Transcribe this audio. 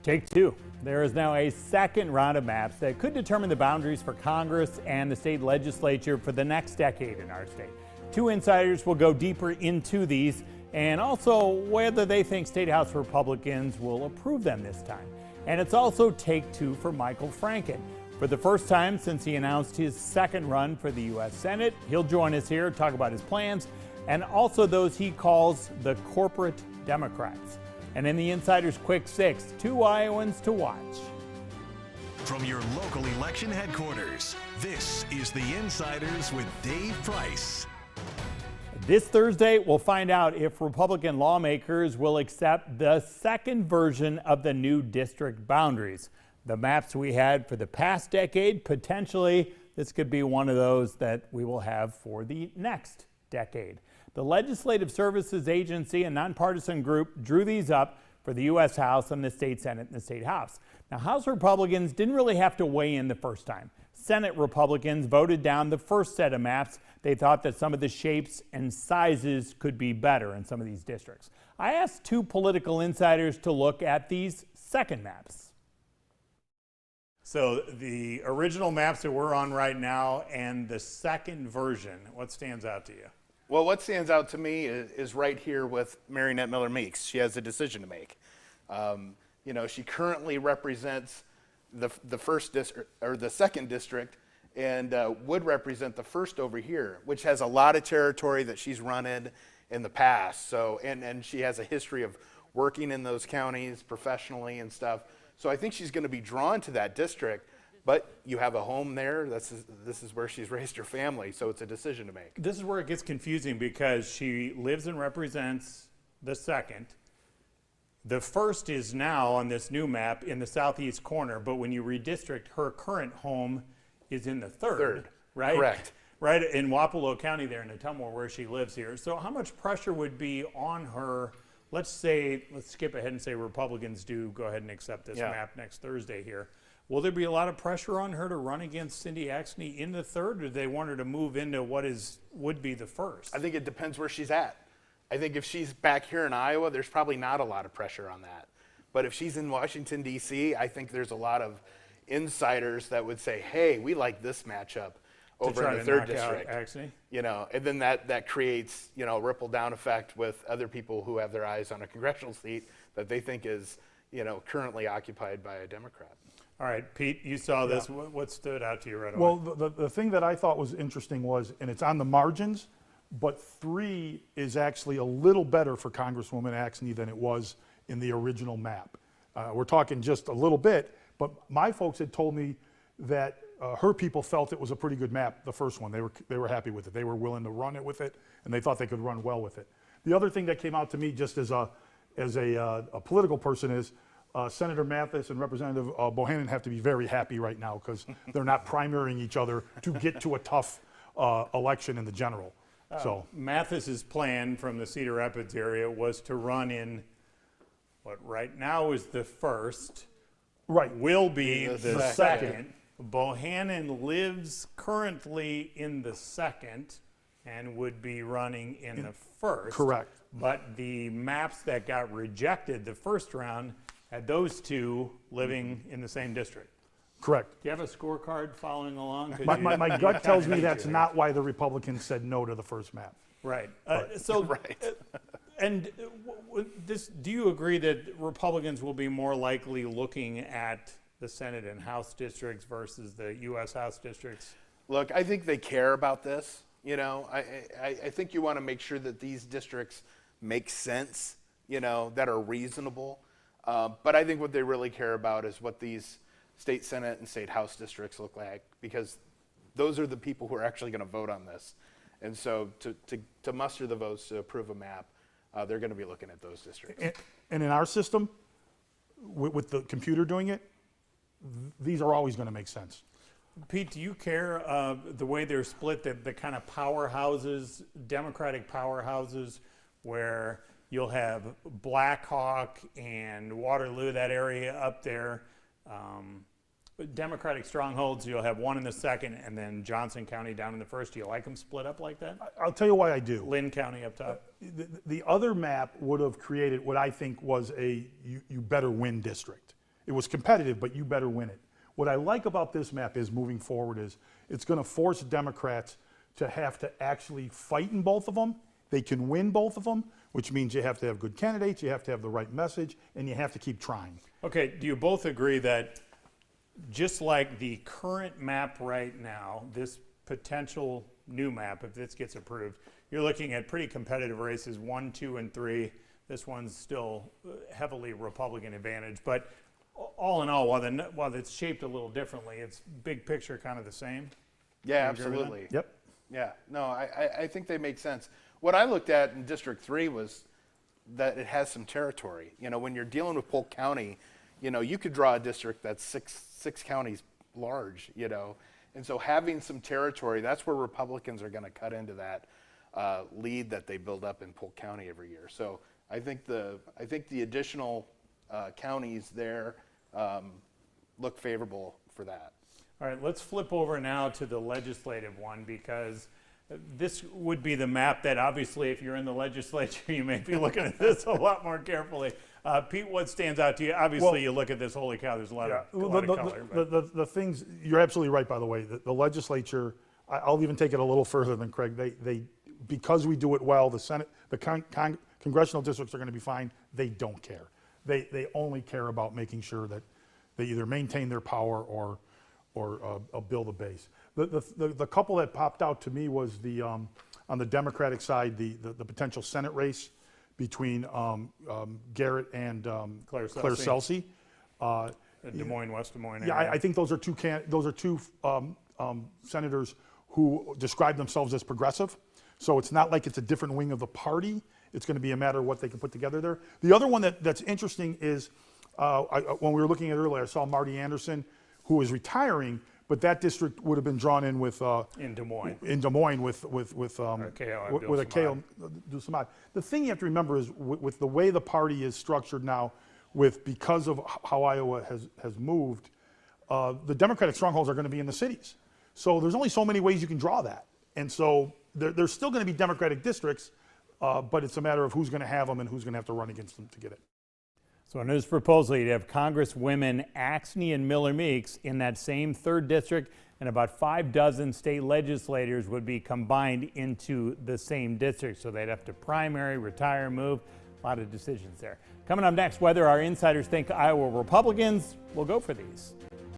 Take two. There is now a second round of maps that could determine the boundaries for Congress and the state legislature for the next decade in our state. Two insiders will go deeper into these and also whether they think State House Republicans will approve them this time. And it's also take two for Michael Franken. For the first time since he announced his second run for the U.S. Senate, he'll join us here to talk about his plans and also those he calls the corporate Democrats. And in the Insider's Quick Six, two Iowans to watch. From your local election headquarters, this is the Insiders with Dave Price. This Thursday, we'll find out if Republican lawmakers will accept the second version of the new district boundaries. The maps we had for the past decade, potentially this could be one of those that we will have for the next decade. The Legislative Services Agency, a nonpartisan group, drew these up for the U.S. House and the State Senate and the State House. Now, House Republicans didn't really have to weigh in the first time. Senate Republicans voted down the first set of maps. They thought that some of the shapes and sizes could be better in some of these districts. I asked two political insiders to look at these second maps. So the original maps that we're on right now and the second version, what stands out to you? Well, what stands out to me is right here with Marinette Miller Meeks. She has a decision to make. She currently represents the first district or the second district, and would represent the first over here, which has a lot of territory that she's run in the past. So, and she has a history of working in those counties professionally and stuff. So I think she's going to be drawn to that district. But you have a home there. This is where she's raised her family, so it's a decision to make. This is where it gets confusing because she lives and represents the second. The first is now on this new map in the southeast corner, but when you redistrict, her current home is in the third. Right? Correct. Right in Wapello County there in Ottumwa where she lives here. So how much pressure would be on her? Let's skip ahead and say Republicans do go ahead and accept this map next Thursday here. Will there be a lot of pressure on her to run against Cindy Axne in the third, or do they want her to move into what would be the first? I think it depends where she's at. I think if she's back here in Iowa, there's probably not a lot of pressure on that. But if she's in Washington, D.C., I think there's a lot of insiders that would say, hey, we like this matchup over in the third district. Axne? And then that creates, a ripple down effect with other people who have their eyes on a congressional seat that they think is, currently occupied by a Democrat. All right, Pete, you saw this. What stood out to you right away? Well, the thing that I thought was interesting was, and it's on the margins, but 3 is actually a little better for Congresswoman Axne than it was in the original map. We're talking just a little bit, but my folks had told me that her people felt it was a pretty good map, the first one. They were happy with it. They were willing to run it with it, and they thought they could run well with it. The other thing that came out to me just as a political person is, Senator Mathis and Representative Bohannon have to be very happy right now because they're not primarying each other to get to a tough election in the general. Mathis's plan from the Cedar Rapids area was to run in what right now is the first, will be the second. Bohannon lives currently in the second and would be running in the first. Correct. But the maps that got rejected the first round had those two living in the same district. Correct. Do you have a scorecard following along? My gut tells me that's not why the Republicans said no to the first map. Right. And do you agree that Republicans will be more likely looking at the Senate and House districts versus the U.S. House districts? Look, I think they care about this. I think you want to make sure that these districts make sense, that are reasonable. But I think what they really care about is what these state Senate and state House districts look like, because those are the people who are actually going to vote on this. And so to muster the votes to approve a map, they're going to be looking at those districts. And in our system, with the computer doing it, these are always going to make sense. Pete, do you care the way they're split, the kind of powerhouses, Democratic powerhouses, where you'll have Black Hawk and Waterloo, that area up there, Democratic strongholds, you'll have one in the second, and then Johnson County down in the first. Do you like them split up like that? I'll tell you why I do. Lynn County up top. The other map would have created what I think was a you better win district. it was competitive, but you better win it. What I like about this map is moving forward is it's going to force Democrats to have to actually fight in both of them. They can win both of them, which means you have to have good candidates, you have to have the right message, and you have to keep trying. Okay, do you both agree that just like the current map right now, this potential new map, if this gets approved, you're looking at pretty competitive races, 1, 2, and 3. This one's still heavily Republican advantage, but all in all, while it's shaped a little differently, it's big picture kind of the same? Yeah, You agree with that? absolutely. Yep. Yeah, no, I think they make sense. What I looked at in District 3 was that it has some territory. You know, when you're dealing with Polk County, you know, you could draw a district that's six counties large, you know. And so having some territory, that's where Republicans are going to cut into that lead that they build up in Polk County every year. So I think the additional counties there look favorable for that. All right, let's flip over now to the legislative one, because this would be the map that obviously if you're in the legislature, you may be looking at this a lot more carefully. Pete, what stands out to you? Obviously, you look at this, holy cow, there's a lot of color. But The things, you're absolutely right, by the way. The legislature, I'll even take it a little further than Craig. They because we do it well, the Senate, the congressional districts are going to be fine. They don't care. They only care about making sure that they either maintain their power or build a base. The couple that popped out to me was the on the Democratic side, the potential Senate race between Garrett and Claire Celsey. Des Moines, West Des Moines. Yeah, I think those are two senators who describe themselves as progressive. So it's not like it's a different wing of the party. It's going to be a matter of what they can put together there. The other one that's interesting is when we were looking at it earlier, I saw Marty Anderson, who is retiring, but that district would have been drawn in with in Des Moines. In Des Moines with a KO Samad. The thing you have to remember is with the way the party is structured now, because of how Iowa has moved, the Democratic strongholds are going to be in the cities. So there's only so many ways you can draw that, and so there's still going to be Democratic districts, but it's a matter of who's going to have them and who's going to have to run against them to get it. So in his proposal, you'd have Congresswomen Axne and Miller Meeks in that same 3rd district, and about 6 state legislators would be combined into the same district. So they'd have to primary, retire, move. A lot of decisions there. Coming up next, whether our insiders think Iowa Republicans will go for these.